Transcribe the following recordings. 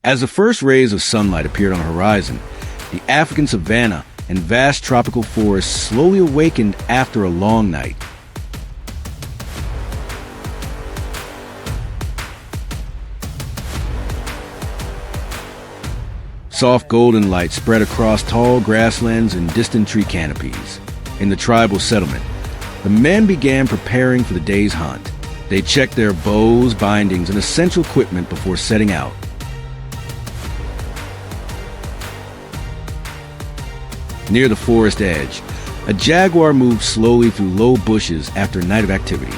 As the first rays of sunlight appeared on the horizon, the African savanna and vast tropical forests slowly awakened after a long night. Soft golden light spread across tall grasslands and distant tree canopies. In the tribal settlement, the men began preparing for the day's hunt. They checked their bows, bindings, and essential equipment before setting out. Near the forest edge, a jaguar moved slowly through low bushes after a night of activity.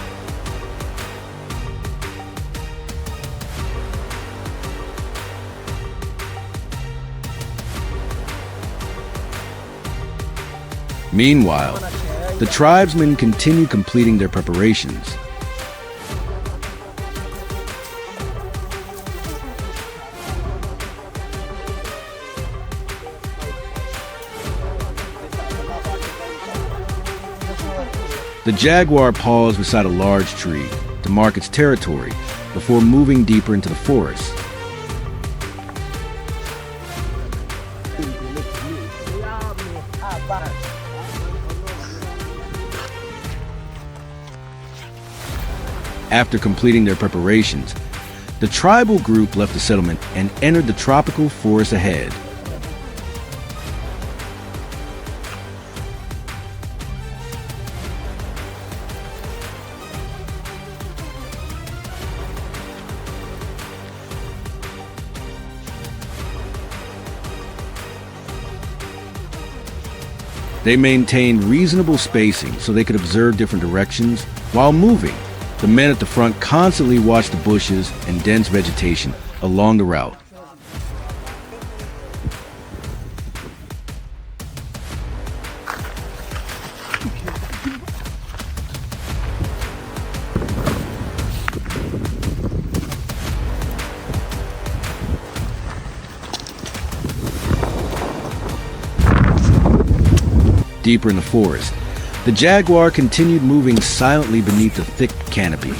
Meanwhile, the tribesmen continued completing their preparations. The jaguar paused beside a large tree to mark its territory before moving deeper into the forest. After completing their preparations, the tribal group left the settlement and entered the tropical forest ahead. They maintained reasonable spacing so they could observe different directions while moving. The men at the front constantly watched the bushes and dense vegetation along the route. Deeper in the forest, the jaguar continued moving silently beneath the thick canopy.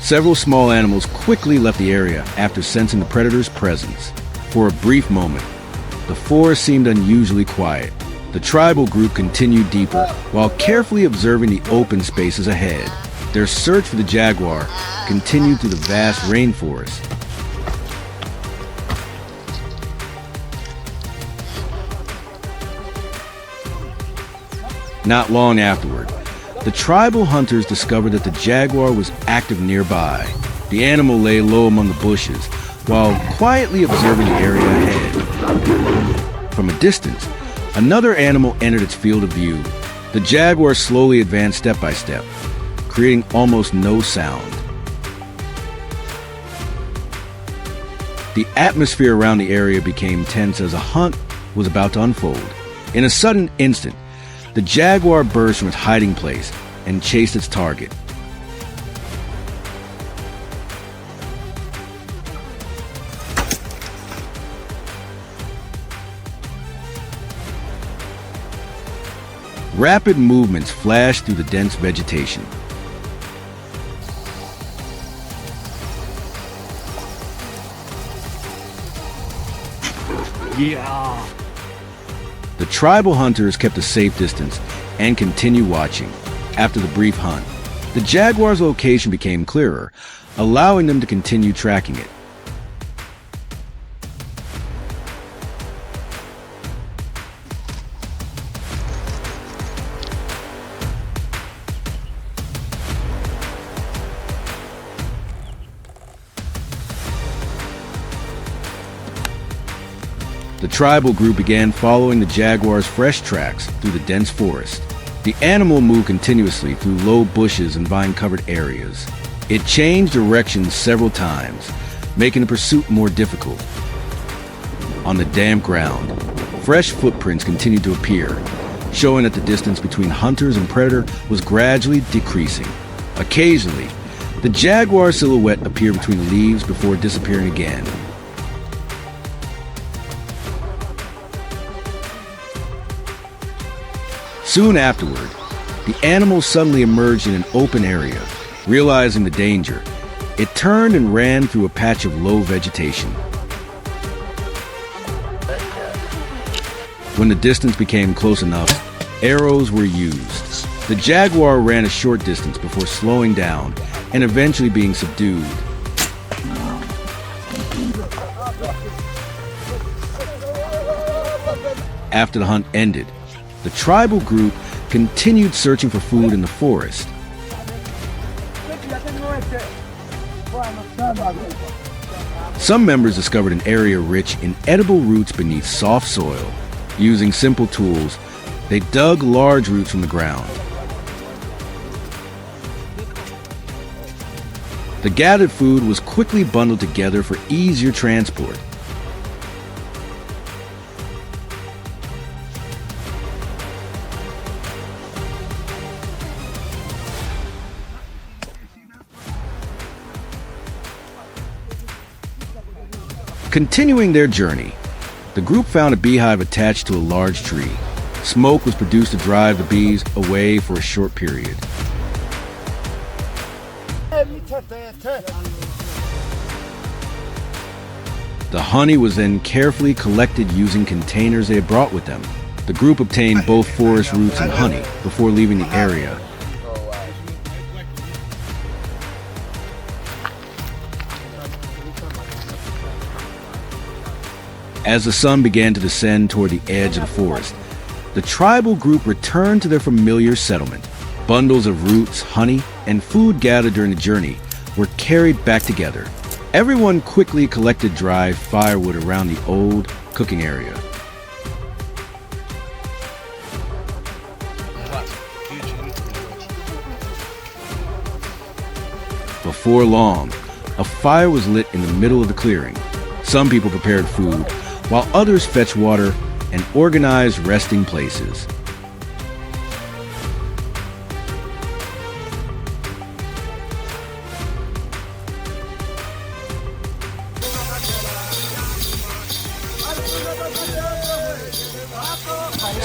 Several small animals quickly left the area after sensing the predator's presence. For a brief moment, the forest seemed unusually quiet. The tribal group continued deeper while carefully observing the open spaces ahead. Their search for the jaguar continued through the vast rainforest. Not long afterward, the tribal hunters discovered that the jaguar was active nearby. The animal lay low among the bushes, while quietly observing the area ahead. From a distance, another animal entered its field of view. The jaguar slowly advanced step by step, creating almost no sound. The atmosphere around the area became tense as a hunt was about to unfold. In a sudden instant, the jaguar burst from its hiding place and chased its target. Rapid movements flashed through the dense vegetation. Yeah. The tribal hunters kept a safe distance and continued watching. After the brief hunt, the jaguar's location became clearer, allowing them to continue tracking it. The tribal group began following the jaguar's fresh tracks through the dense forest. The animal moved continuously through low bushes and vine-covered areas. It changed directions several times, making the pursuit more difficult. On the damp ground, fresh footprints continued to appear, showing that the distance between hunters and predator was gradually decreasing. Occasionally, the jaguar silhouette appeared between the leaves before disappearing again. Soon afterward, the animal suddenly emerged in an open area. Realizing the danger, it turned and ran through a patch of low vegetation. When the distance became close enough, arrows were used. The jaguar ran a short distance before slowing down and eventually being subdued. After the hunt ended, the tribal group continued searching for food in the forest. Some members discovered an area rich in edible roots beneath soft soil. Using simple tools, they dug large roots from the ground. The gathered food was quickly bundled together for easier transport. Continuing their journey, the group found a beehive attached to a large tree. Smoke was produced to drive the bees away for a short period. The honey was then carefully collected using containers they had brought with them. The group obtained both forest roots and honey before leaving the area. As the sun began to descend toward the edge of the forest, the tribal group returned to their familiar settlement. Bundles of roots, honey, and food gathered during the journey were carried back together. Everyone quickly collected dry firewood around the old cooking area. Before long, a fire was lit in the middle of the clearing. Some people prepared food, while others fetched water and organized resting places.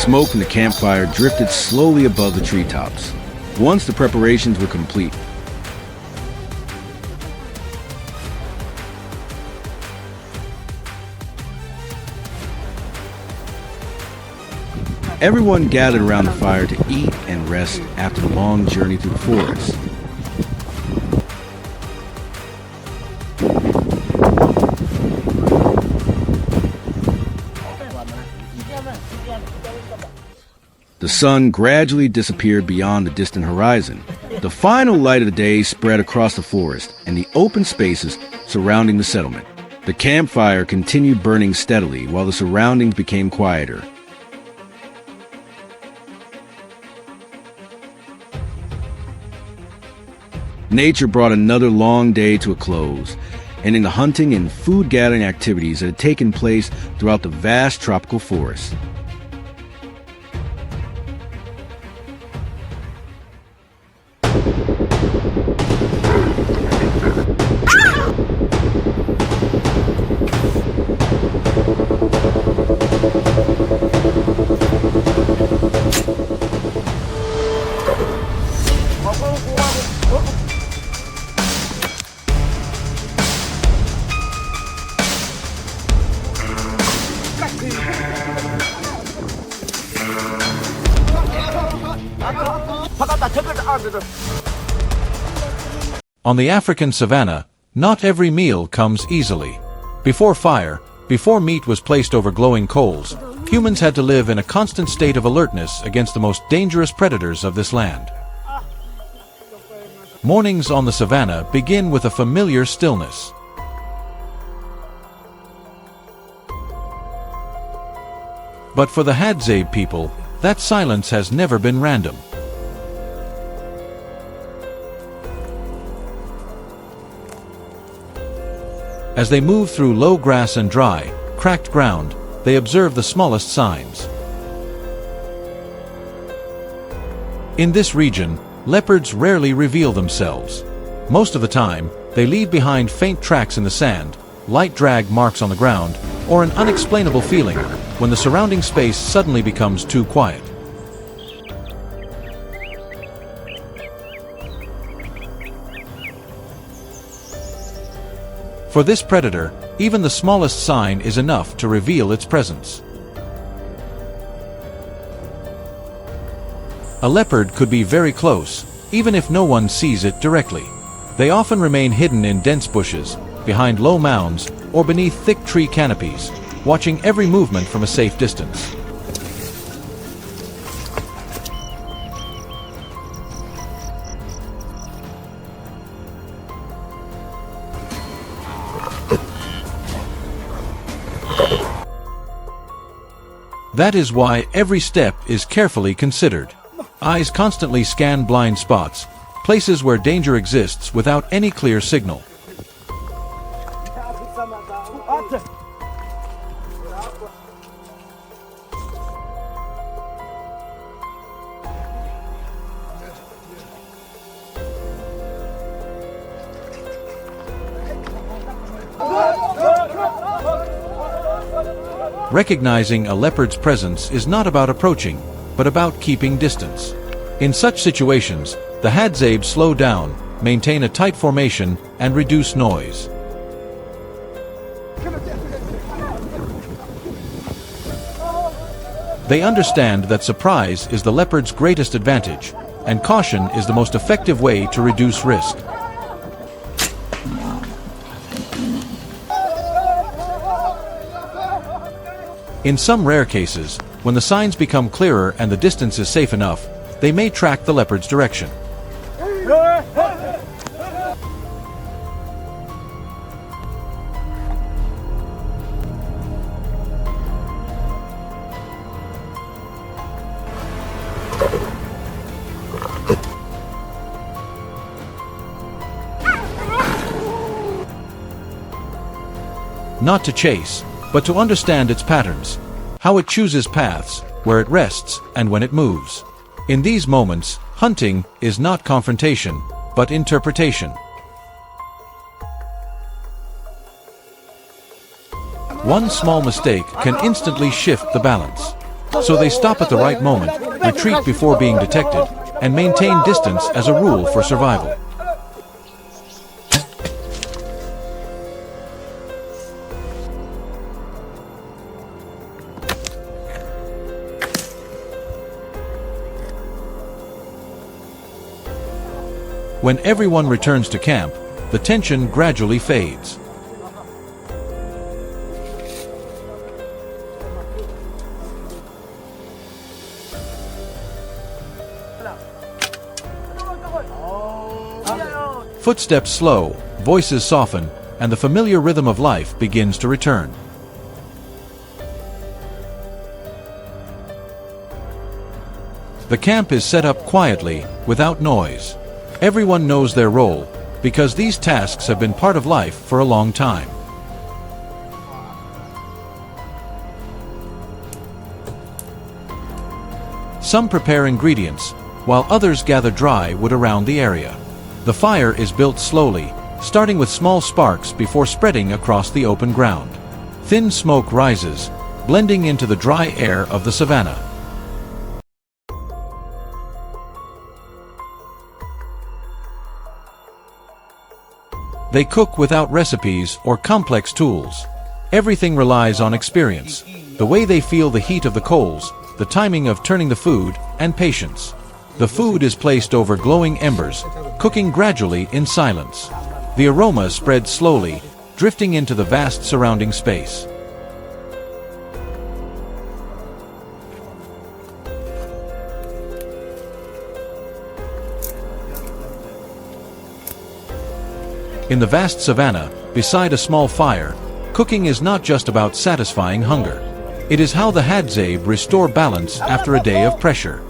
Smoke from the campfire drifted slowly above the treetops. Once the preparations were complete, everyone gathered around the fire to eat and rest after the long journey through the forest. The sun gradually disappeared beyond the distant horizon. The final light of the day spread across the forest and the open spaces surrounding the settlement. The campfire continued burning steadily while the surroundings became quieter. Nature brought another long day to a close, ending the hunting and food gathering activities that had taken place throughout the vast tropical forest. On the African savannah, not every meal comes easily. Before fire, before meat was placed over glowing coals, humans had to live in a constant state of alertness against the most dangerous predators of this land. Mornings on the savannah begin with a familiar stillness. But for the Hadzabe people, that silence has never been random. As they move through low grass and dry, cracked ground, they observe the smallest signs. In this region, leopards rarely reveal themselves. Most of the time, they leave behind faint tracks in the sand, light drag marks on the ground, or an unexplainable feeling when the surrounding space suddenly becomes too quiet. For this predator, even the smallest sign is enough to reveal its presence. A leopard could be very close, even if no one sees it directly. They often remain hidden in dense bushes, behind low mounds, or beneath thick tree canopies, watching every movement from a safe distance. That is why every step is carefully considered. Eyes constantly scan blind spots, places where danger exists without any clear signal. Recognizing a leopard's presence is not about approaching, but about keeping distance. In such situations, the Hadzabe slow down, maintain a tight formation, and reduce noise. They understand that surprise is the leopard's greatest advantage, and caution is the most effective way to reduce risk. In some rare cases, when the signs become clearer and the distance is safe enough, they may track the leopard's direction. Not to chase, but to understand its patterns, how it chooses paths, where it rests, and when it moves. In these moments, hunting is not confrontation, but interpretation. One small mistake can instantly shift the balance. So they stop at the right moment, retreat before being detected, and maintain distance as a rule for survival. When everyone returns to camp, the tension gradually fades. Footsteps slow, voices soften, and the familiar rhythm of life begins to return. The camp is set up quietly, without noise. Everyone knows their role, because these tasks have been part of life for a long time. Some prepare ingredients, while others gather dry wood around the area. The fire is built slowly, starting with small sparks before spreading across the open ground. Thin smoke rises, blending into the dry air of the savannah. They cook without recipes or complex tools. Everything relies on experience, the way they feel the heat of the coals, the timing of turning the food, and patience. The food is placed over glowing embers, cooking gradually in silence. The aroma spreads slowly, drifting into the vast surrounding space. In the vast savannah, beside a small fire, cooking is not just about satisfying hunger. It is how the Hadzabe restore balance after a day of pressure.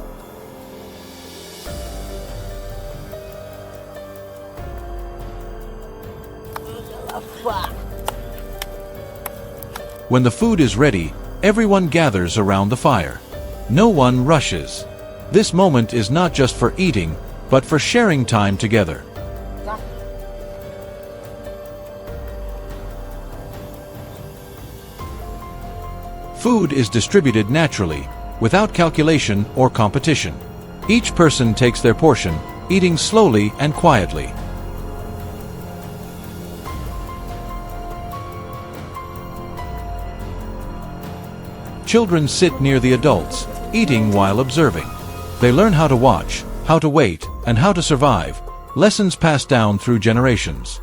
When the food is ready, everyone gathers around the fire. No one rushes. This moment is not just for eating, but for sharing time together. Food is distributed naturally, without calculation or competition. Each person takes their portion, eating slowly and quietly. Children sit near the adults, eating while observing. They learn how to watch, how to wait, and how to survive, lessons passed down through generations.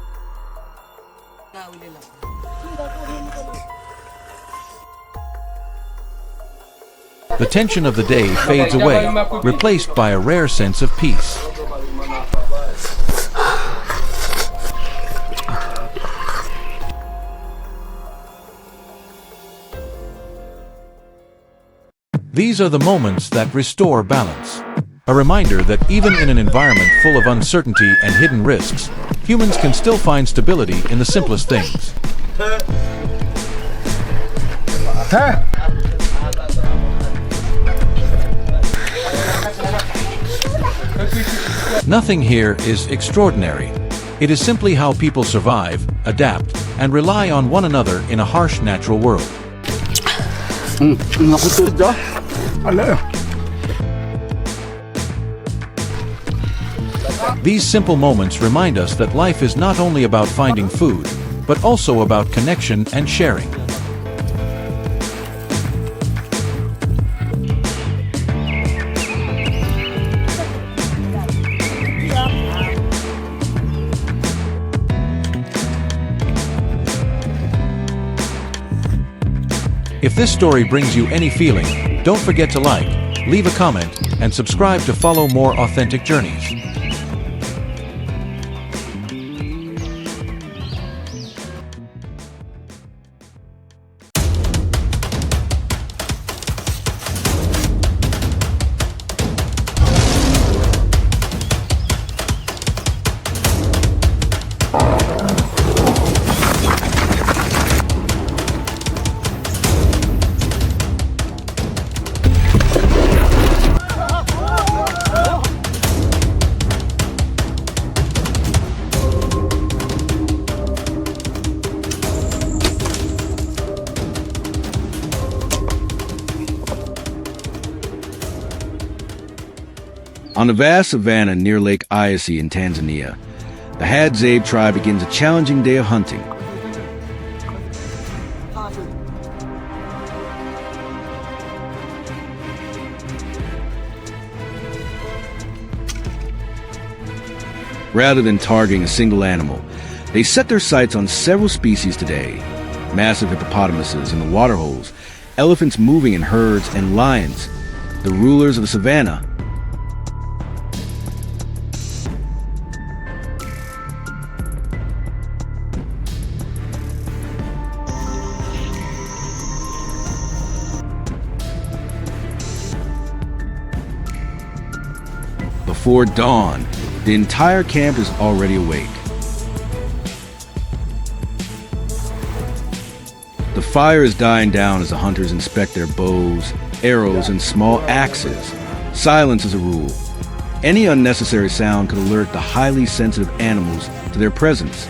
The tension of the day fades away, replaced by a rare sense of peace. These are the moments that restore balance. A reminder that even in an environment full of uncertainty and hidden risks, humans can still find stability in the simplest things. Nothing here is extraordinary. It is simply how people survive, adapt, and rely on one another in a harsh natural world. These simple moments remind us that life is not only about finding food, but also about connection and sharing. If this story brings you any feeling, don't forget to like, leave a comment, and subscribe to follow more authentic journeys. On the vast savanna near Lake Eyasi in Tanzania, the Hadzabe tribe begins a challenging day of hunting. Rather than targeting a single animal, they set their sights on several species today. Massive hippopotamuses in the waterholes, elephants moving in herds, and lions, the rulers of the savanna. Before dawn, the entire camp is already awake. The fire is dying down as the hunters inspect their bows, arrows, and small axes. Silence is a rule. Any unnecessary sound could alert the highly sensitive animals to their presence.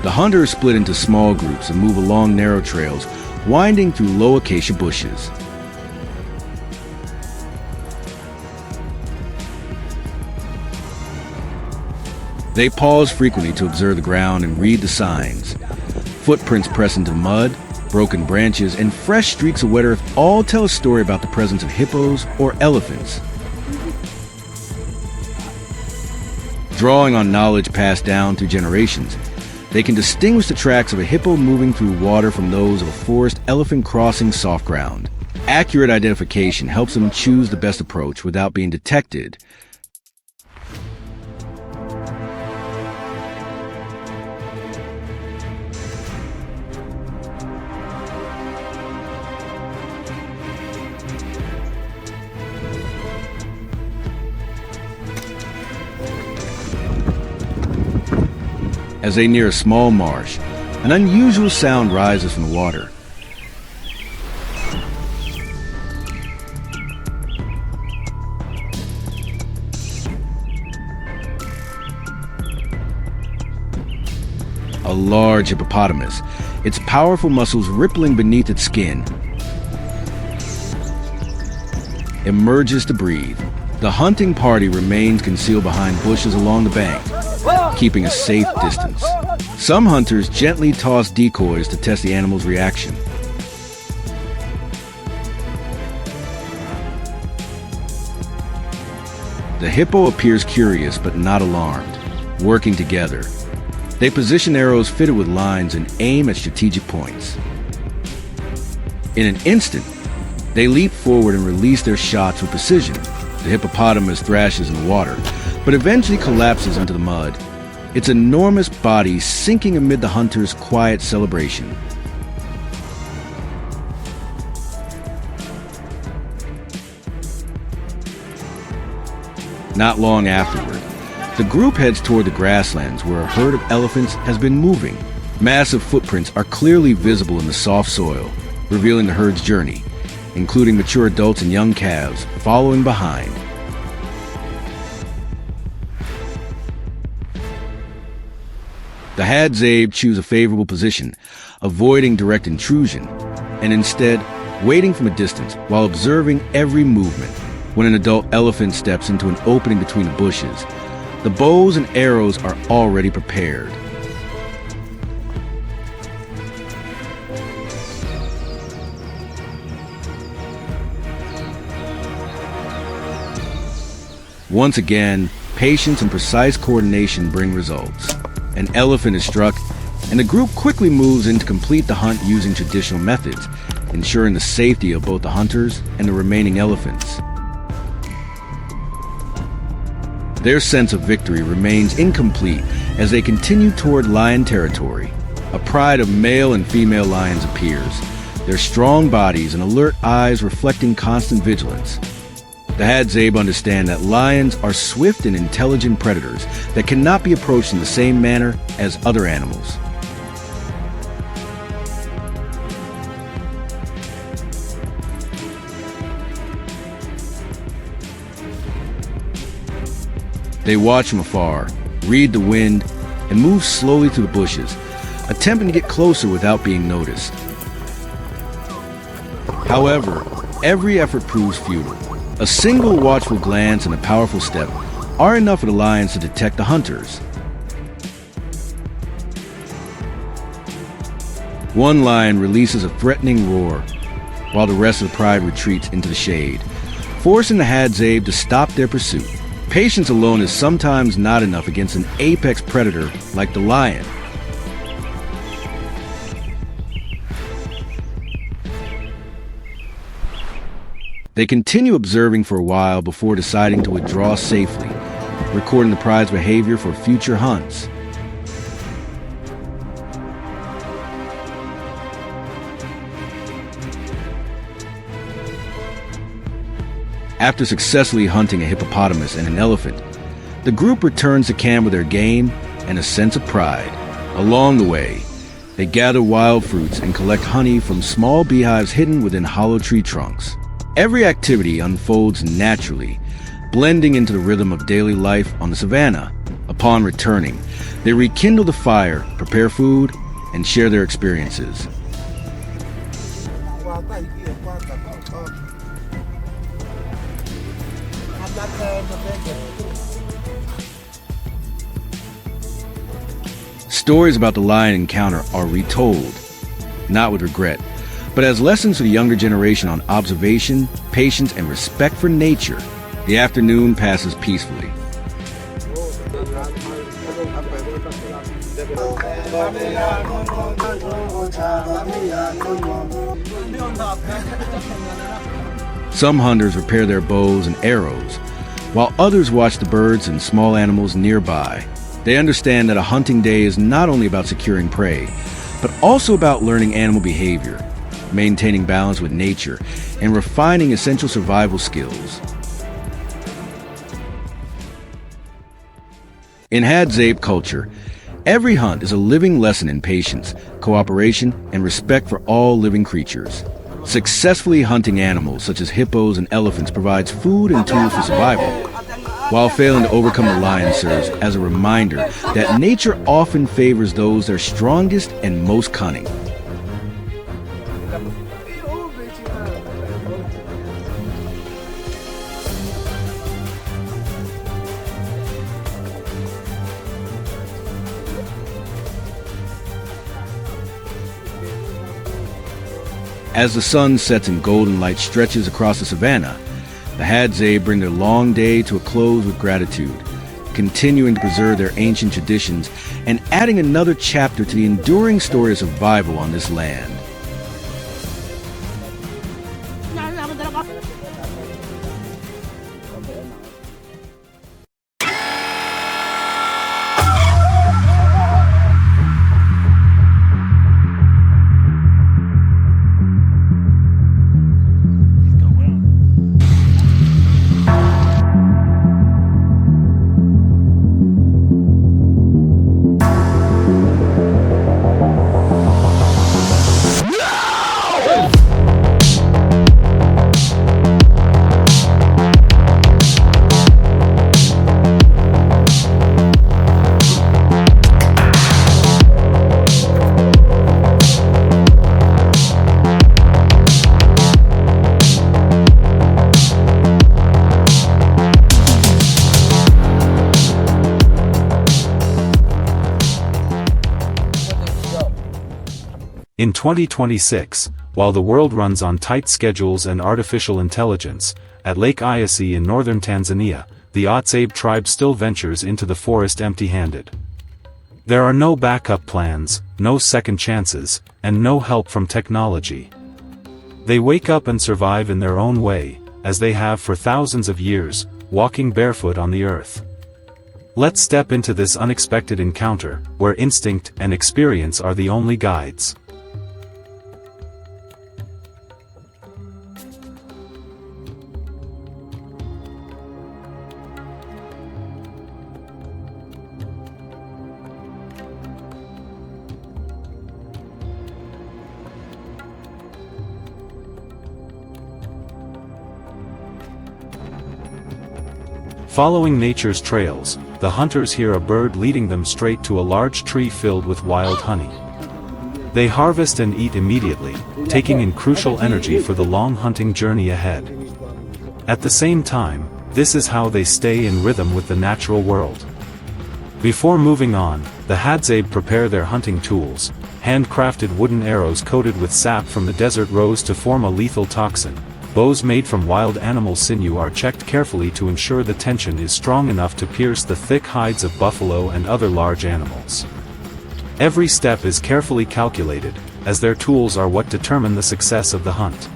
The hunters split into small groups and move along narrow trails, winding through low acacia bushes. They pause frequently to observe the ground and read the signs. Footprints press into mud, broken branches, and fresh streaks of wet earth all tell a story about the presence of hippos or elephants. Drawing on knowledge passed down through generations, they can distinguish the tracks of a hippo moving through water from those of a forest elephant crossing soft ground. Accurate identification helps them choose the best approach without being detected. As they near a small marsh, an unusual sound rises from the water. A large hippopotamus, its powerful muscles rippling beneath its skin, emerges to breathe. The hunting party remains concealed behind bushes along the bank, keeping a safe distance. Some hunters gently toss decoys to test the animal's reaction. The hippo appears curious but not alarmed. Working together, they position arrows fitted with lines and aim at strategic points. In an instant, they leap forward and release their shots with precision. The hippopotamus thrashes in the water, but eventually collapses onto the mud, its enormous body sinking amid the hunter's quiet celebration. Not long afterward, the group heads toward the grasslands where a herd of elephants has been moving. Massive footprints are clearly visible in the soft soil, revealing the herd's journey, including mature adults and young calves following behind. The Hadzabe choose a favorable position, avoiding direct intrusion, and instead waiting from a distance while observing every movement. When an adult elephant steps into an opening between the bushes, the bows and arrows are already prepared. Once again, patience and precise coordination bring results. An elephant is struck, and the group quickly moves in to complete the hunt using traditional methods, ensuring the safety of both the hunters and the remaining elephants. Their sense of victory remains incomplete as they continue toward lion territory. A pride of male and female lions appears, their strong bodies and alert eyes reflecting constant vigilance. The Hadzabe understand that lions are swift and intelligent predators that cannot be approached in the same manner as other animals. They watch from afar, read the wind, and move slowly through the bushes, attempting to get closer without being noticed. However, every effort proves futile. A single watchful glance and a powerful step are enough for the lions to detect the hunters. One lion releases a threatening roar, while the rest of the pride retreats into the shade, forcing the Hadzabe to stop their pursuit. Patience alone is sometimes not enough against an apex predator like the lion. They continue observing for a while before deciding to withdraw safely, recording the pride's behavior for future hunts. After successfully hunting a hippopotamus and an elephant, the group returns to camp with their game and a sense of pride. Along the way, they gather wild fruits and collect honey from small beehives hidden within hollow tree trunks. Every activity unfolds naturally, blending into the rhythm of daily life on the savannah. Upon returning, they rekindle the fire, prepare food, and share their experiences. Stories about the lion encounter are retold, not with regret, but as lessons for the younger generation on observation, patience, and respect for nature. The afternoon passes peacefully. Some hunters repair their bows and arrows, while others watch the birds and small animals nearby. They understand that a hunting day is not only about securing prey, but also about learning animal behavior, maintaining balance with nature, and refining essential survival skills. In Hadzabe culture, Every hunt is a living lesson in patience, cooperation, and respect for all living creatures. Successfully hunting animals such as hippos and elephants provides food and tools for survival, while failing to overcome the lion serves as a reminder that nature often favors those that are strongest and most cunning. As the sun sets and golden light stretches across the savannah, the Hadzabe bring their long day to a close with gratitude, continuing to preserve their ancient traditions and adding another chapter to the enduring story of survival on this land. In 2026, while the world runs on tight schedules and artificial intelligence, at Lake Eyasi in northern Tanzania, the Hadzabe tribe still ventures into the forest empty-handed. There are no backup plans, no second chances, and no help from technology. They wake up and survive in their own way, as they have for thousands of years, walking barefoot on the earth. Let's step into this unexpected encounter, where instinct and experience are the only guides. Following nature's trails, the hunters hear a bird leading them straight to a large tree filled with wild honey. They harvest and eat immediately, taking in crucial energy for the long hunting journey ahead. At the same time, this is how they stay in rhythm with the natural world. Before moving on, the Hadzabe prepare their hunting tools, handcrafted wooden arrows coated with sap from the desert rose to form a lethal toxin. Bows made from wild animal sinew are checked carefully to ensure the tension is strong enough to pierce the thick hides of buffalo and other large animals. Every step is carefully calculated, as their tools are what determine the success of the hunt.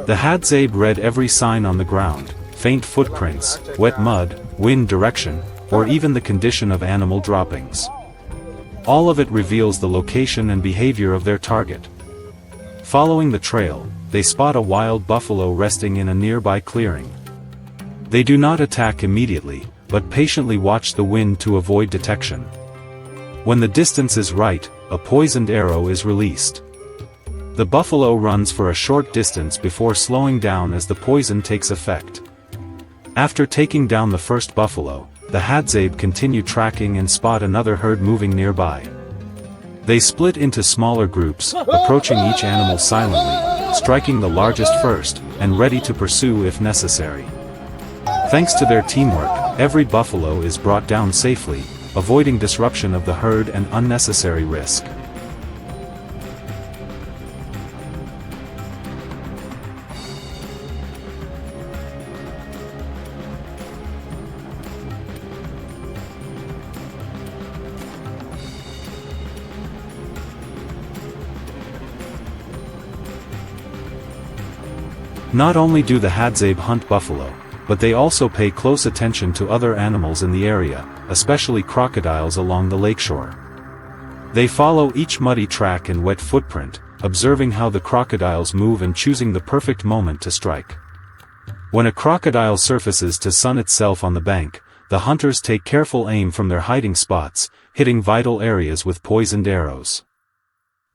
The Hadzabe read every sign on the ground, faint footprints, wet mud, wind direction, or even the condition of animal droppings. All of it reveals the location and behavior of their target. Following the trail, they spot a wild buffalo resting in a nearby clearing. They do not attack immediately, but patiently watch the wind to avoid detection. When the distance is right, a poisoned arrow is released. The buffalo runs for a short distance before slowing down as the poison takes effect. After taking down the first buffalo, the Hadzabe continue tracking and spot another herd moving nearby. They split into smaller groups, approaching each animal silently, striking the largest first, and ready to pursue if necessary. Thanks to their teamwork, every buffalo is brought down safely, avoiding disruption of the herd and unnecessary risk. Not only do the Hadzabe hunt buffalo, but they also pay close attention to other animals in the area, especially crocodiles along the lakeshore. They follow each muddy track and wet footprint, observing how the crocodiles move and choosing the perfect moment to strike. When a crocodile surfaces to sun itself on the bank, the hunters take careful aim from their hiding spots, hitting vital areas with poisoned arrows.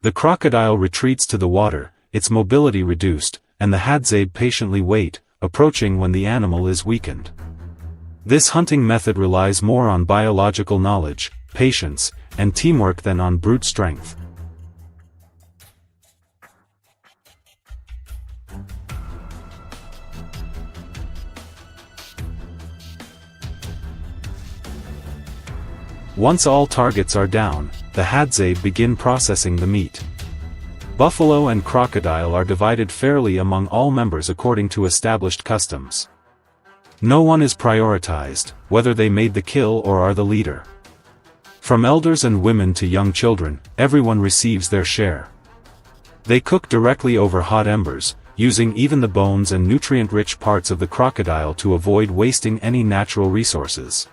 The crocodile retreats to the water, its mobility reduced, and the Hadzabe patiently wait, approaching when the animal is weakened. This hunting method relies more on biological knowledge, patience, and teamwork than on brute strength. Once all targets are down, the Hadzabe begin processing the meat. Buffalo and crocodile are divided fairly among all members according to established customs. No one is prioritized, whether they made the kill or are the leader. From elders and women to young children, everyone receives their share. They cook directly over hot embers, using even the bones and nutrient-rich parts of the crocodile to avoid wasting any natural resources.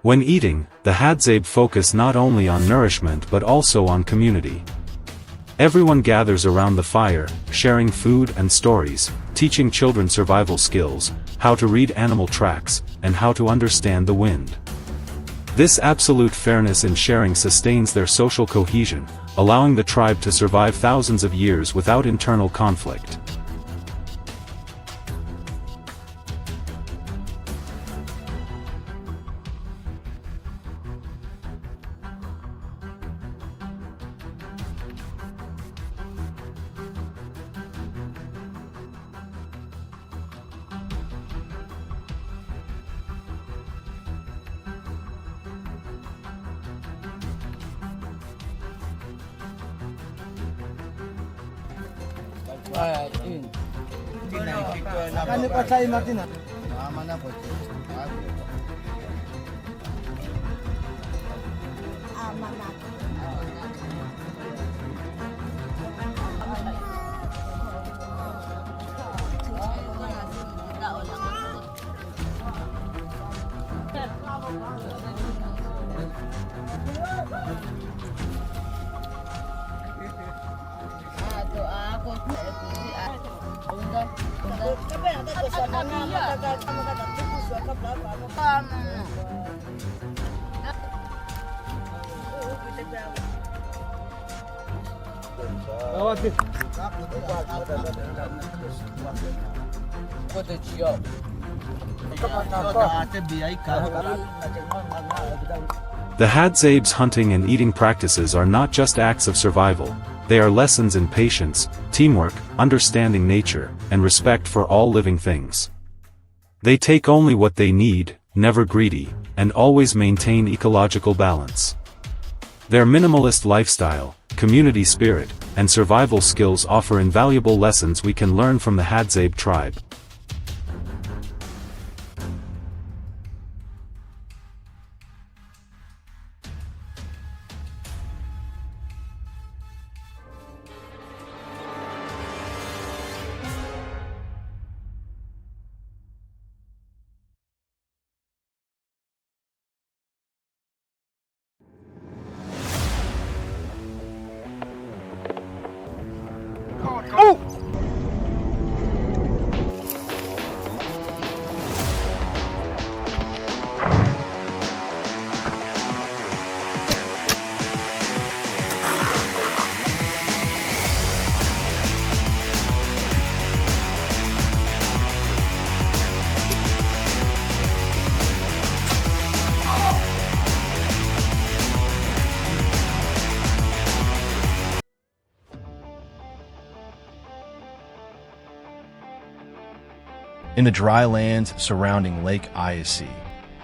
When eating, the Hadzabe focus not only on nourishment but also on community. Everyone gathers around the fire, sharing food and stories, teaching children survival skills, how to read animal tracks, and how to understand the wind. This absolute fairness in sharing sustains their social cohesion, allowing the tribe to survive thousands of years without internal conflict. The Hadzabe's hunting and eating practices are not just acts of survival, they are lessons in patience, teamwork, understanding nature, and respect for all living things. They take only what they need, never greedy, and always maintain ecological balance. Their minimalist lifestyle, community spirit, and survival skills offer invaluable lessons we can learn from the Hadzabe tribe. In the dry lands surrounding Lake Iasi,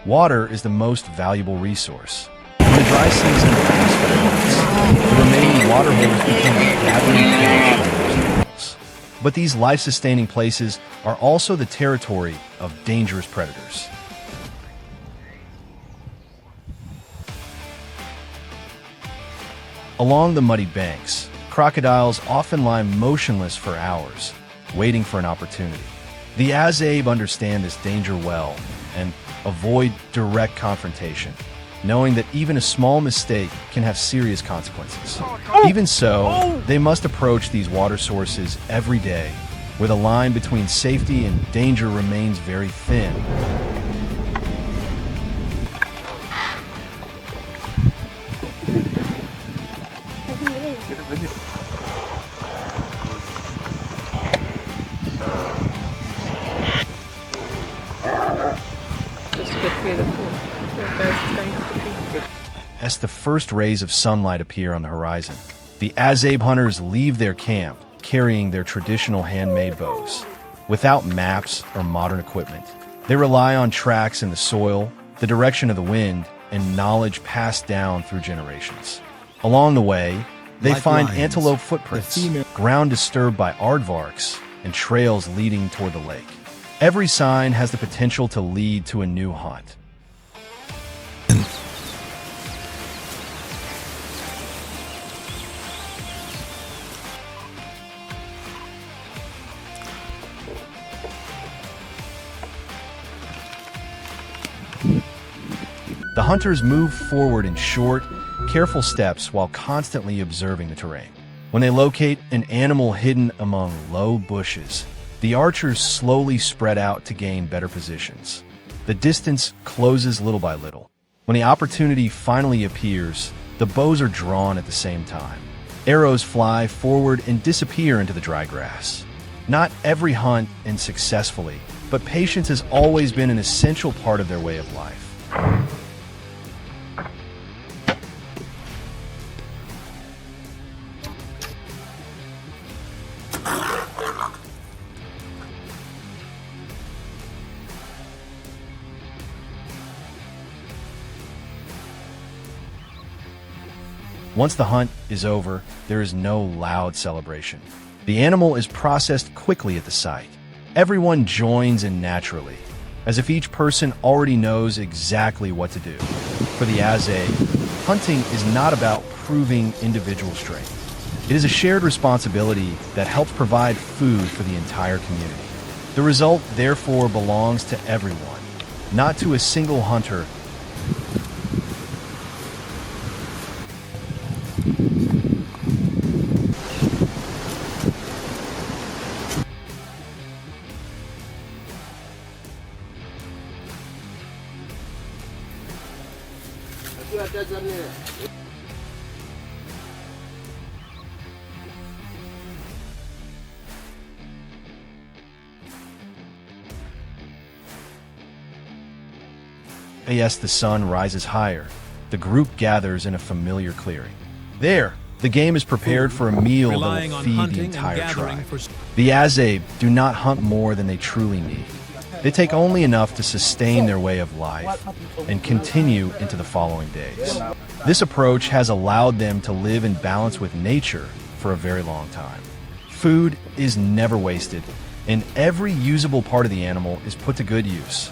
water is the most valuable resource. When the dry season lasts for months, the remaining water holes become gathering pools. But these life-sustaining places are also the territory of dangerous predators. Along the muddy banks, crocodiles often lie motionless for hours. waiting for an opportunity. The Hadzabe understand this danger well and avoid direct confrontation, knowing that even a small mistake can have serious consequences. Even so, they must approach these water sources every day, where the line between safety and danger remains very thin. As the first rays of sunlight appear on the horizon, the Hadzabe hunters leave their camp carrying their traditional handmade bows. Without maps or modern equipment, they rely on tracks in the soil, the direction of the wind, and knowledge passed down through generations. Along the way, they find antelope footprints, ground disturbed by aardvarks, and trails leading toward the lake. Every sign has the potential to lead to a new hunt. The hunters move forward in short, careful steps while constantly observing the terrain. When they locate an animal hidden among low bushes, the archers slowly spread out to gain better positions. The distance closes little by little. When the opportunity finally appears, the bows are drawn at the same time. Arrows fly forward and disappear into the dry grass. Not every hunt ends successfully, but patience has always been an essential part of their way of life. Once the hunt is over, there is no loud celebration. The animal is processed quickly at the site. Everyone joins in naturally, as if each person already knows exactly what to do. For the Hadzabe, hunting is not about proving individual strength. It is a shared responsibility that helps provide food for the entire community. The result, therefore, belongs to everyone, not to a single hunter. As the sun rises higher, the group gathers in a familiar clearing. There, the game is prepared for a meal that will feed the entire tribe. The Hadzabe do not hunt more than they truly need. They take only enough to sustain their way of life and continue into the following days. This approach has allowed them to live in balance with nature for a very long time. Food is never wasted, and every usable part of the animal is put to good use.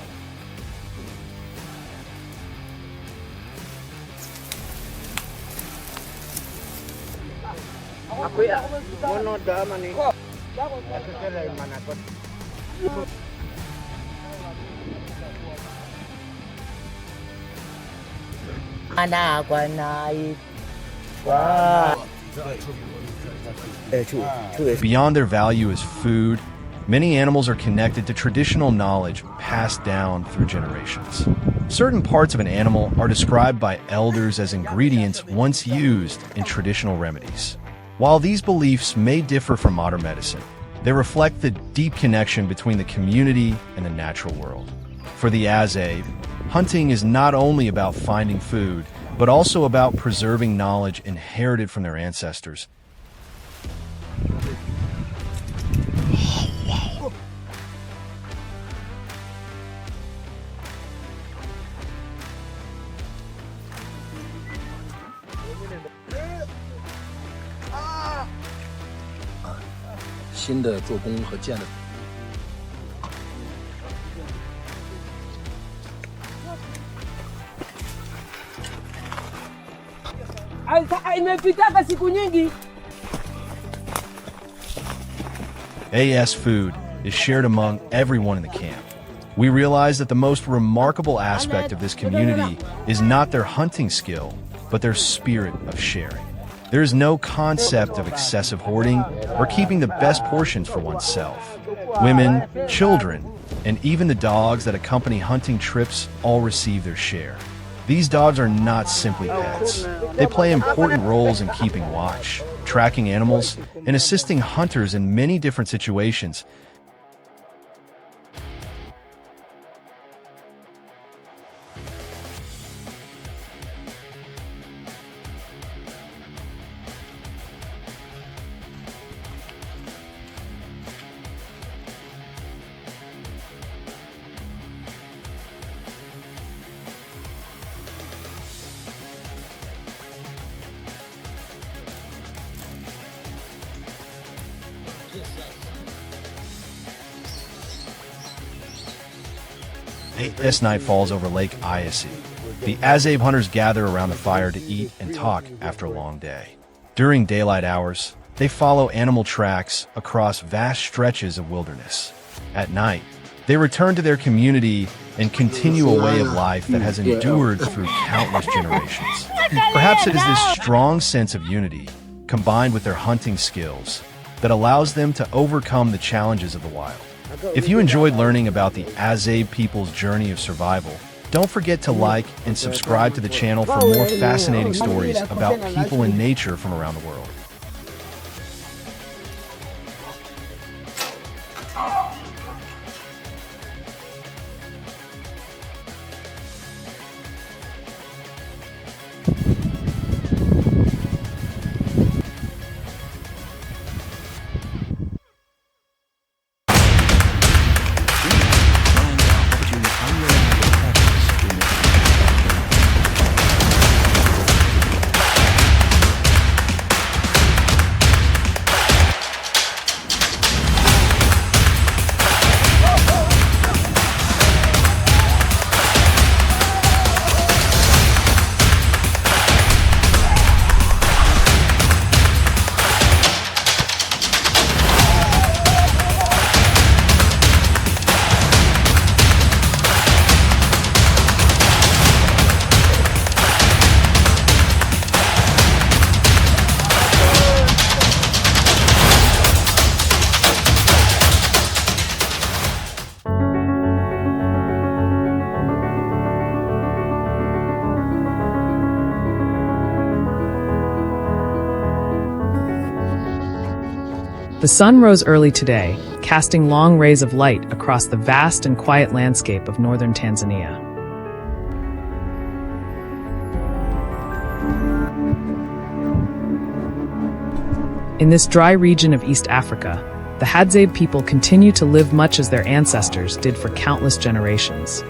Beyond their value as food, many animals are connected to traditional knowledge passed down through generations. Certain parts of an animal are described by elders as ingredients once used in traditional remedies. While these beliefs may differ from modern medicine, they reflect the deep connection between the community and the natural world. For the Hadzabe, hunting is not only about finding food, but also about preserving knowledge inherited from their ancestors. Imepitaka siku nyingi. AS food is shared among everyone in the camp. We realize that the most remarkable aspect of this community is not their hunting skill, but their spirit of sharing. There is no concept of excessive hoarding or keeping the best portions for oneself. Women, children, and even the dogs that accompany hunting trips all receive their share. These dogs are not simply pets. They play important roles in keeping watch, tracking animals, and assisting hunters in many different situations. This night falls over Lake Iasi. The Hadzabe hunters gather around the fire to eat and talk after a long day. During daylight hours, they follow animal tracks across vast stretches of wilderness. At night, they return to their community and continue a way of life that has endured through countless generations. Perhaps it is this strong sense of unity, combined with their hunting skills, that allows them to overcome the challenges of the wild. If you enjoyed learning about the Hadzabe people's journey of survival, don't forget to like and subscribe to the channel for more fascinating stories about people and nature from around the world. The sun rose early today, casting long rays of light across the vast and quiet landscape of northern Tanzania. In this dry region of East Africa, the Hadzabe people continue to live much as their ancestors did for countless generations.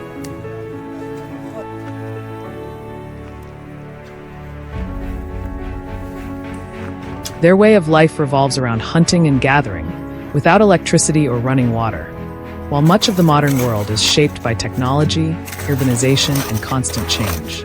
Their way of life revolves around hunting and gathering, without electricity or running water, while much of the modern world is shaped by technology, urbanization, and constant change.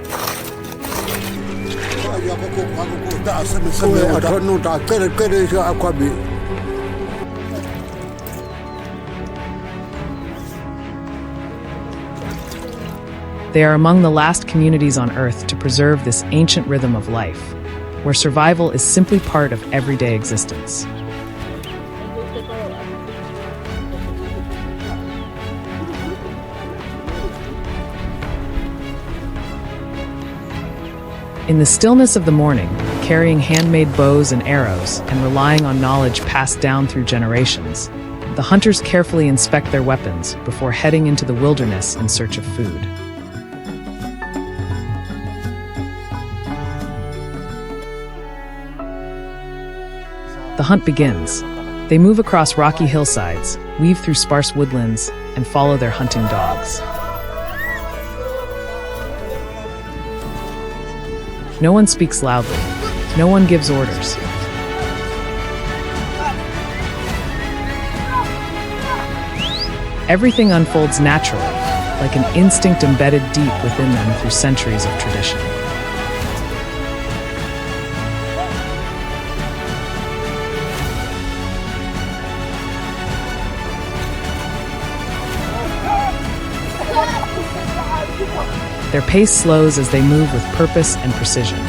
They are among the last communities on Earth to preserve this ancient rhythm of life, where survival is simply part of everyday existence. In the stillness of the morning, carrying handmade bows and arrows and relying on knowledge passed down through generations, the hunters carefully inspect their weapons before heading into the wilderness in search of food. The hunt begins. They move across rocky hillsides, weave through sparse woodlands, and follow their hunting dogs. No one speaks loudly. No one gives orders. Everything unfolds naturally, like an instinct embedded deep within them through centuries of tradition. Their pace slows as they move with purpose and precision.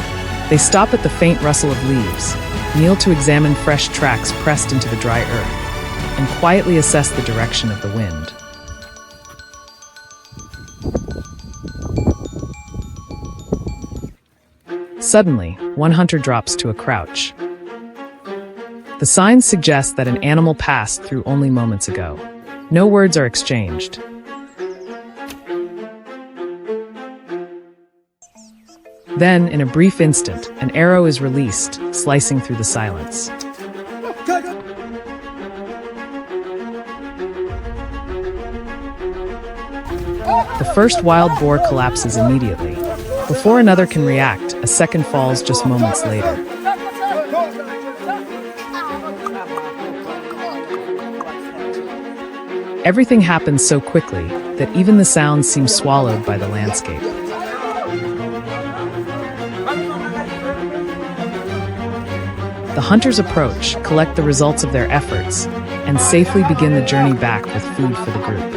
They stop at the faint rustle of leaves, kneel to examine fresh tracks pressed into the dry earth, and quietly assess the direction of the wind. Suddenly, one hunter drops to a crouch. The signs suggest that an animal passed through only moments ago. No words are exchanged. Then, in a brief instant, an arrow is released, slicing through the silence. The first wild boar collapses immediately. Before another can react, a second falls just moments later. Everything happens so quickly that even the sounds seem swallowed by the landscape. The hunters approach, collect the results of their efforts, and safely begin the journey back with food for the group.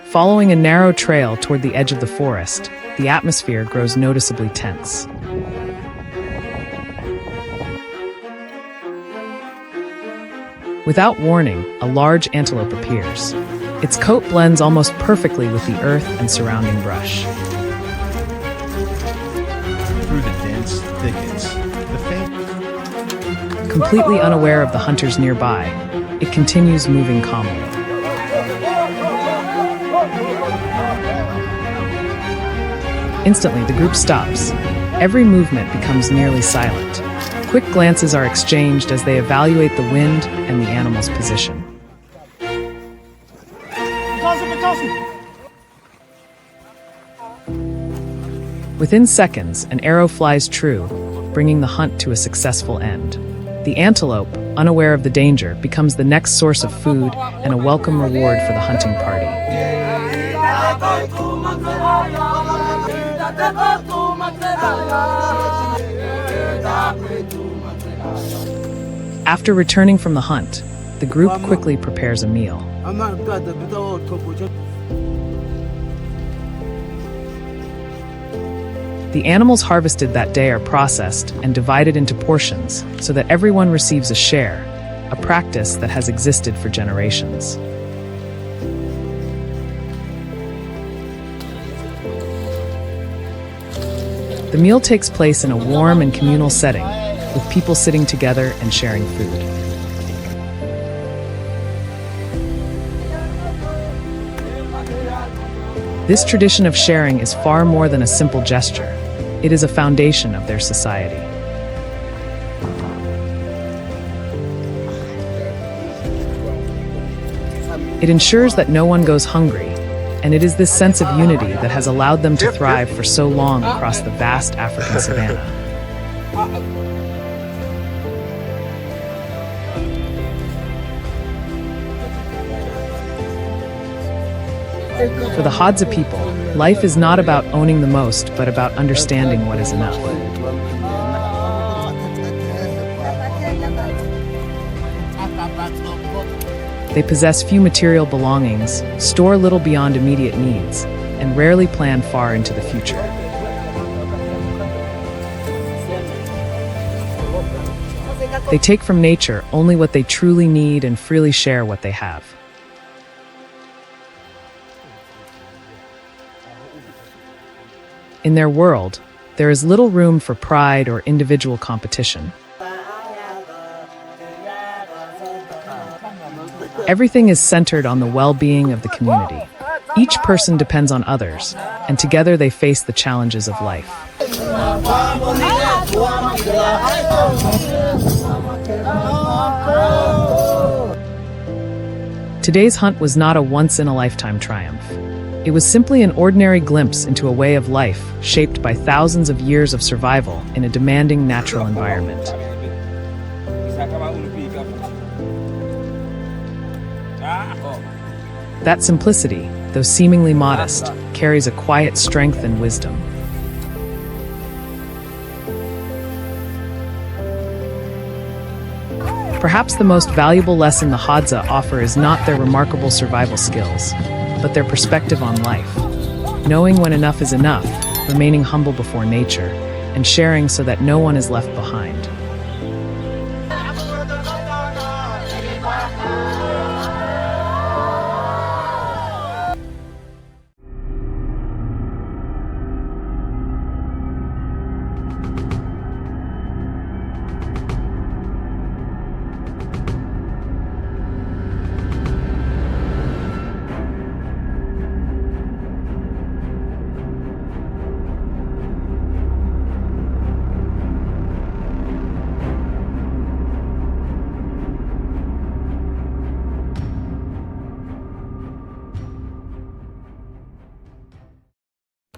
Following a narrow trail toward the edge of the forest, the atmosphere grows noticeably tense. Without warning, a large antelope appears. Its coat blends almost perfectly with the earth and surrounding brush. Through the dense thickets, the faint... Completely unaware of the hunters nearby, it continues moving calmly. Instantly, the group stops. Every movement becomes nearly silent. Quick glances are exchanged as they evaluate the wind and the animal's position. Within seconds, an arrow flies true, bringing the hunt to a successful end. The antelope, unaware of the danger, becomes the next source of food and a welcome reward for the hunting party. After returning from the hunt, the group quickly prepares a meal. The animals harvested that day are processed and divided into portions so that everyone receives a share, a practice that has existed for generations. The meal takes place in a warm and communal setting, with people sitting together and sharing food. This tradition of sharing is far more than a simple gesture. It is a foundation of their society. It ensures that no one goes hungry, and it is this sense of unity that has allowed them to thrive for so long across the vast African savanna. For the Hadzabe people, life is not about owning the most, but about understanding what is enough. They possess few material belongings, store little beyond immediate needs, and rarely plan far into the future. They take from nature only what they truly need and freely share what they have. In their world, there is little room for pride or individual competition. Everything is centered on the well-being of the community. Each person depends on others, and together they face the challenges of life. Today's hunt was not a once-in-a-lifetime triumph. It was simply an ordinary glimpse into a way of life shaped by thousands of years of survival in a demanding natural environment. That simplicity, though seemingly modest, carries a quiet strength and wisdom. Perhaps the most valuable lesson the Hadza offer is not their remarkable survival skills, but their perspective on life. Knowing when enough is enough, remaining humble before nature, and sharing so that no one is left behind.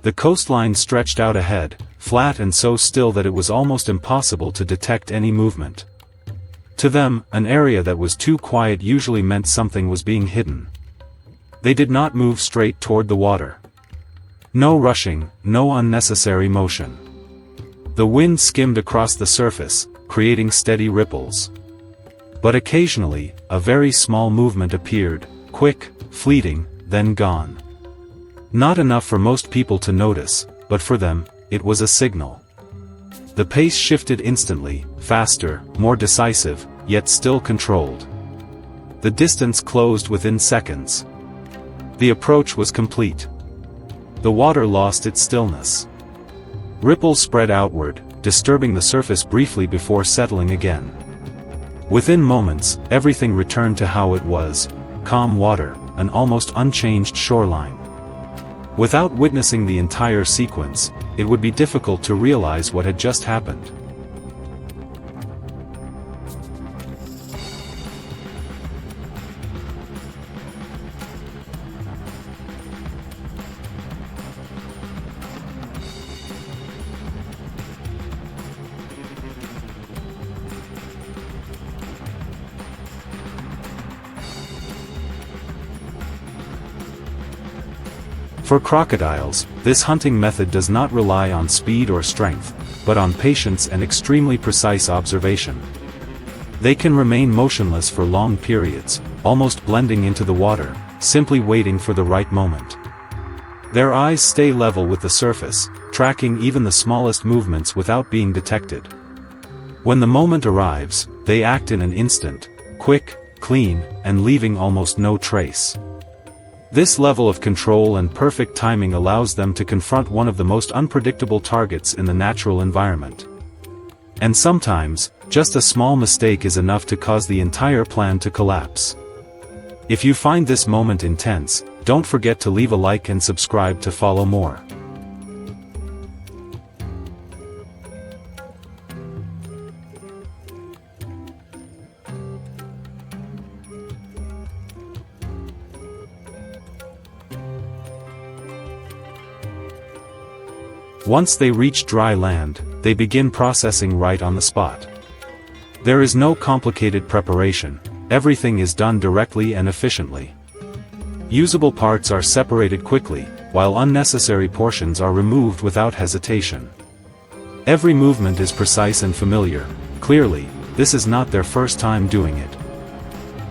The coastline stretched out ahead, flat and so still that it was almost impossible to detect any movement. To them, an area that was too quiet usually meant something was being hidden. They did not move straight toward the water. No rushing, no unnecessary motion. The wind skimmed across the surface, creating steady ripples. But occasionally, a very small movement appeared, quick, fleeting, then gone. Not enough for most people to notice, but for them, it was a signal. The pace shifted instantly, faster, more decisive, yet still controlled. The distance closed within seconds. The approach was complete. The water lost its stillness. Ripples spread outward, disturbing the surface briefly before settling again. Within moments, everything returned to how it was: calm water, an almost unchanged shoreline. Without witnessing the entire sequence, it would be difficult to realize what had just happened. For crocodiles, this hunting method does not rely on speed or strength, but on patience and extremely precise observation. They can remain motionless for long periods, almost blending into the water, simply waiting for the right moment. Their eyes stay level with the surface, tracking even the smallest movements without being detected. When the moment arrives, they act in an instant, quick, clean, and leaving almost no trace. This level of control and perfect timing allows them to confront one of the most unpredictable targets in the natural environment. And sometimes, just a small mistake is enough to cause the entire plan to collapse. If you find this moment intense, don't forget to leave a like and subscribe to follow more. Once they reach dry land, they begin processing right on the spot. There is no complicated preparation, everything is done directly and efficiently. Usable parts are separated quickly, while unnecessary portions are removed without hesitation. Every movement is precise and familiar. Clearly, this is not their first time doing it.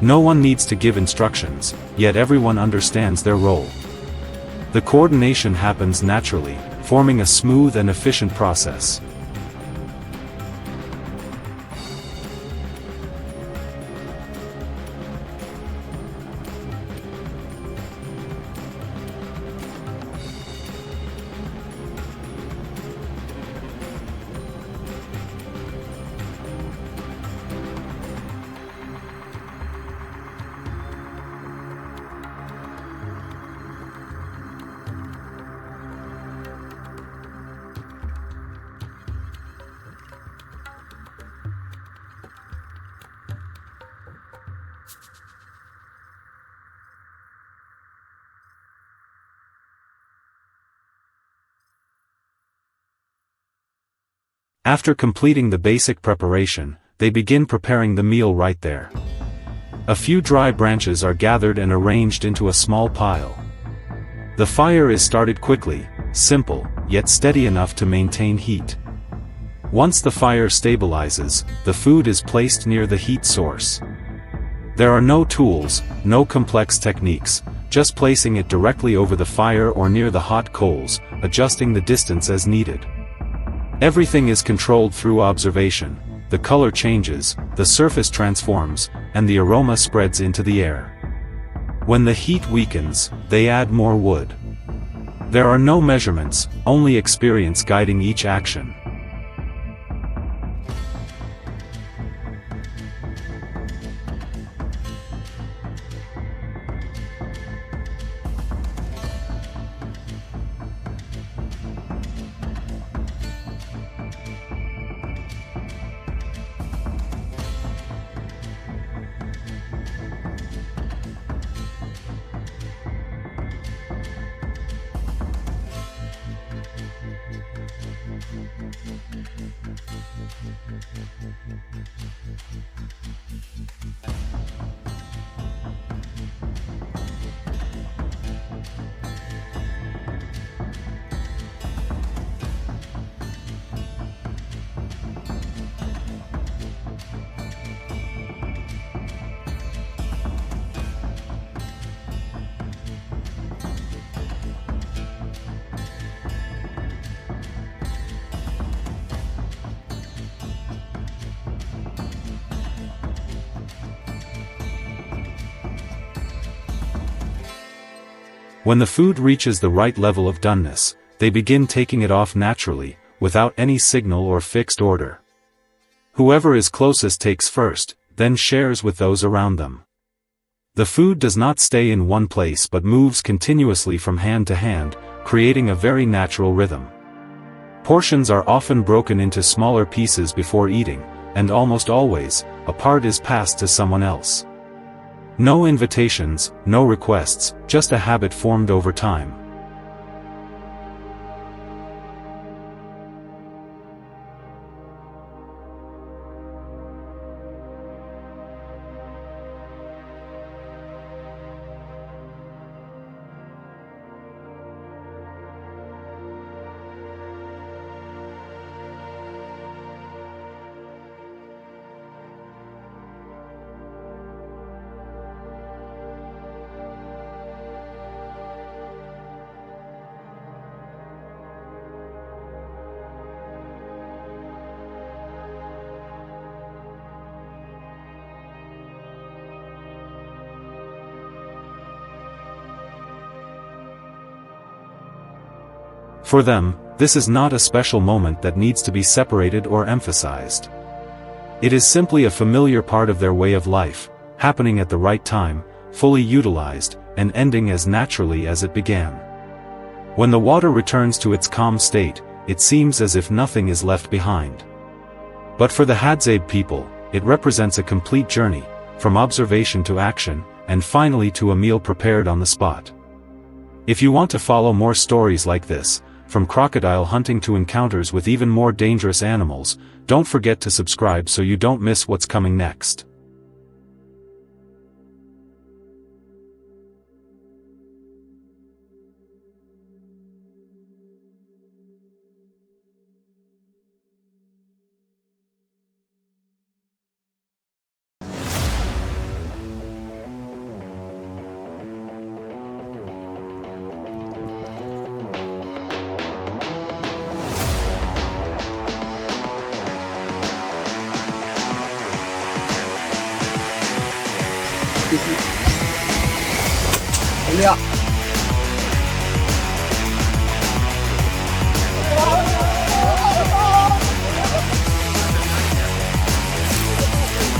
No one needs to give instructions, yet everyone understands their role. The coordination happens naturally, forming a smooth and efficient process. After completing the basic preparation, they begin preparing the meal right there. A few dry branches are gathered and arranged into a small pile. The fire is started quickly, simple, yet steady enough to maintain heat. Once the fire stabilizes, the food is placed near the heat source. There are no tools, no complex techniques, just placing it directly over the fire or near the hot coals, adjusting the distance as needed. Everything is controlled through observation. The color changes, the surface transforms, and the aroma spreads into the air. When the heat weakens, they add more wood. There are no measurements, only experience guiding each action. When the food reaches the right level of doneness, they begin taking it off naturally, without any signal or fixed order. Whoever is closest takes first, then shares with those around them. The food does not stay in one place but moves continuously from hand to hand, creating a very natural rhythm. Portions are often broken into smaller pieces before eating, and almost always, a part is passed to someone else. No invitations, no requests, just a habit formed over time. For them, this is not a special moment that needs to be separated or emphasized. It is simply a familiar part of their way of life, happening at the right time, fully utilized, and ending as naturally as it began. When the water returns to its calm state, it seems as if nothing is left behind. But for the Hadzabe people, it represents a complete journey, from observation to action, and finally to a meal prepared on the spot. If you want to follow more stories like this, from crocodile hunting to encounters with even more dangerous animals, don't forget to subscribe so you don't miss what's coming next. Leo.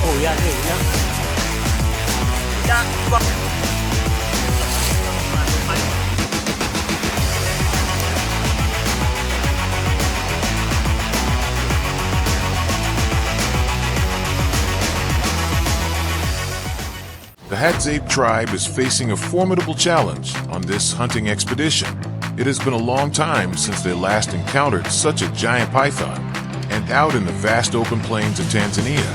Oh ya, ya. Jaguar. The Hadzabe tribe is facing a formidable challenge on this hunting expedition. It has been a long time since they last encountered such a giant python, and out in the vast open plains of Tanzania,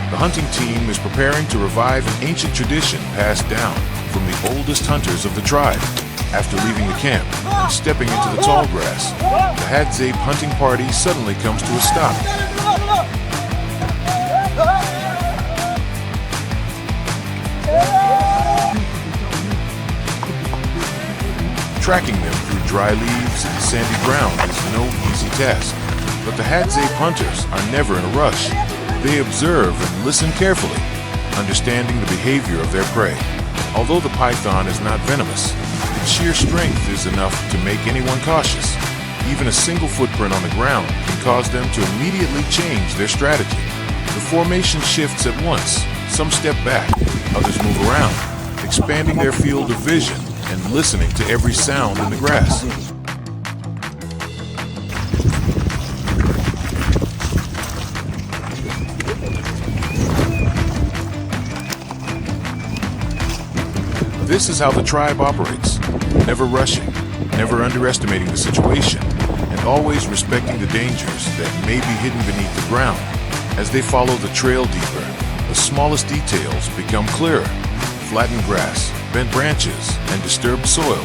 the hunting team is preparing to revive an ancient tradition passed down from the oldest hunters of the tribe. After leaving the camp and stepping into the tall grass, the Hadzabe hunting party suddenly comes to a stop. Tracking them through dry leaves and sandy ground is no easy task. But the Hadzabe hunters are never in a rush. They observe and listen carefully, understanding the behavior of their prey. Although the python is not venomous, its sheer strength is enough to make anyone cautious. Even a single footprint on the ground can cause them to immediately change their strategy. The formation shifts at once. Some step back, others move around, expanding their field of vision and listening to every sound in the grass. This is how the tribe operates, never rushing, never underestimating the situation, and always respecting the dangers that may be hidden beneath the ground. As they follow the trail deeper, the smallest details become clearer. Flattened grass, bent branches, and disturbed soil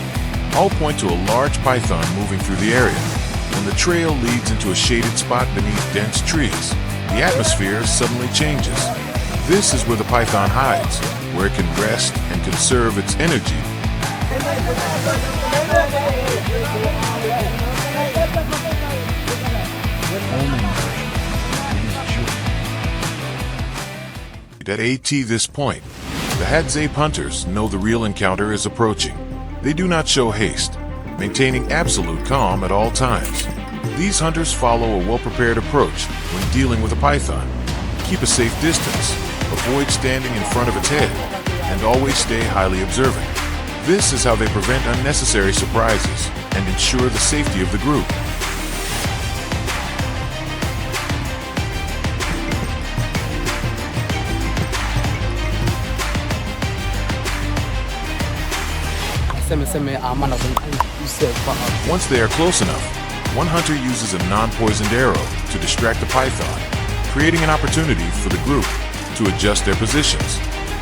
all point to a large python moving through the area. When the trail leads into a shaded spot beneath dense trees, the atmosphere suddenly changes. This is where the python hides, where it can rest and conserve its energy. At this point, the Hadzabe hunters know the real encounter is approaching. They do not show haste, maintaining absolute calm at all times. These hunters follow a well-prepared approach when dealing with a python. Keep a safe distance, avoid standing in front of its head, and always stay highly observant. This is how they prevent unnecessary surprises and ensure the safety of the group. Once they are close enough, one hunter uses a non-poisoned arrow to distract the python, creating an opportunity for the group to adjust their positions.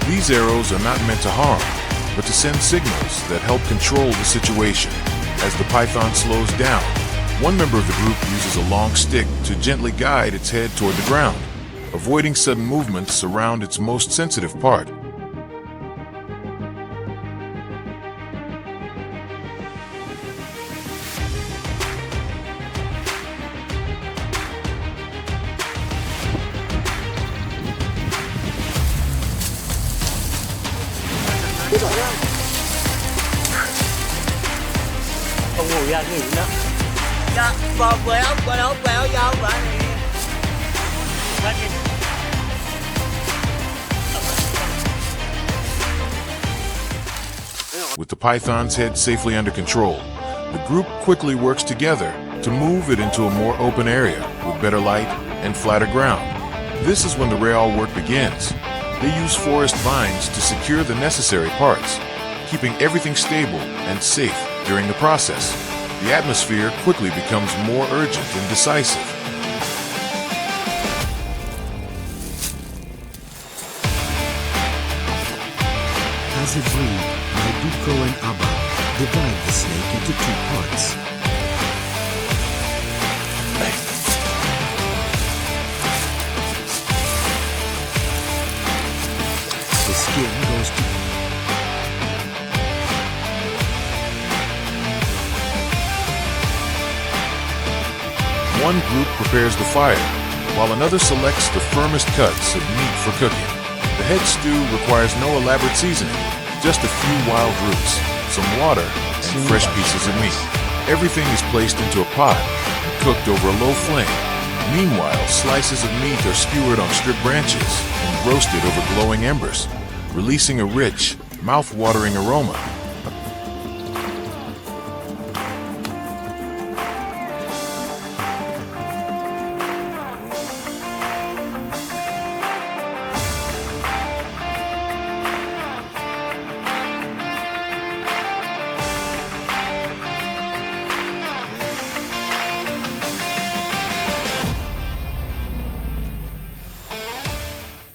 These arrows are not meant to harm, but to send signals that help control the situation. As the python slows down, one member of the group uses a long stick to gently guide its head toward the ground, avoiding sudden movements around its most sensitive part. With the python's head safely under control, the group quickly works together to move it into a more open area with better light and flatter ground. This is when the real work begins. They use forest vines to secure the necessary parts, keeping everything stable and safe during the process. The atmosphere quickly becomes more urgent and decisive. As it breathed, Duko and Abba divide the snake into two parts. The skin goes to one group prepares the fire, while another selects the firmest cuts of meat for cooking. The head stew requires no elaborate seasoning, just a few wild roots, some water, and fresh pieces of meat. Everything is placed into a pot and cooked over a low flame. Meanwhile, slices of meat are skewered on stripped branches and roasted over glowing embers, releasing a rich, mouth-watering aroma.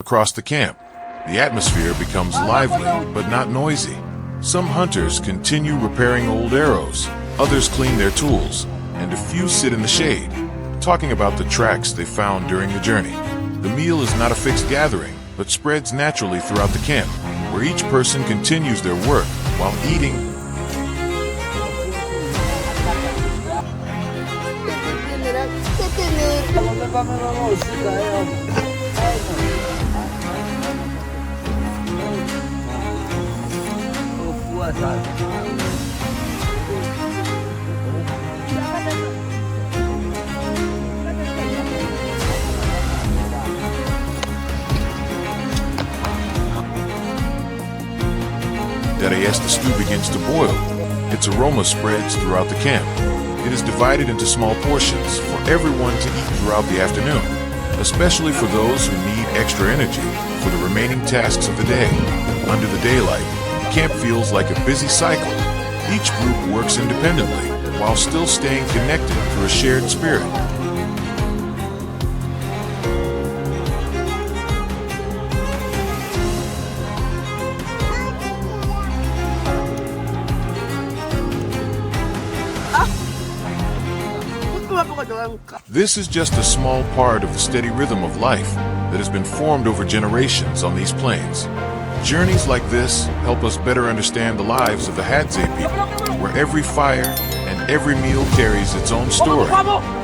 Across the camp, the atmosphere becomes lively but not noisy. Some hunters continue repairing old arrows, others clean their tools, and a few sit in the shade, talking about the tracks they found during the journey. The meal is not a fixed gathering, but spreads naturally throughout the camp, where each person continues their work while eating. As the stew begins to boil, its aroma spreads throughout the camp. It is divided into small portions for everyone to eat throughout the afternoon, especially for those who need extra energy for the remaining tasks of the day. Under the daylight, the camp feels like a busy cycle. Each group works independently while still staying connected through a shared spirit. This is just a small part of the steady rhythm of life that has been formed over generations on these plains. Journeys like this help us better understand the lives of the Hadzabe people, where every fire and every meal carries its own story.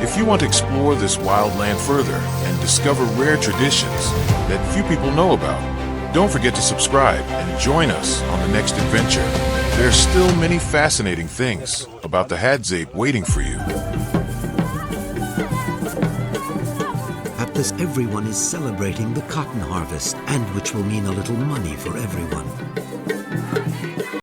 If you want to explore this wild land further and discover rare traditions that few people know about, don't forget to subscribe and join us on the next adventure. There are still many fascinating things about the Hadzabe waiting for you. Everyone is celebrating the cotton harvest, and which will mean a little money for everyone.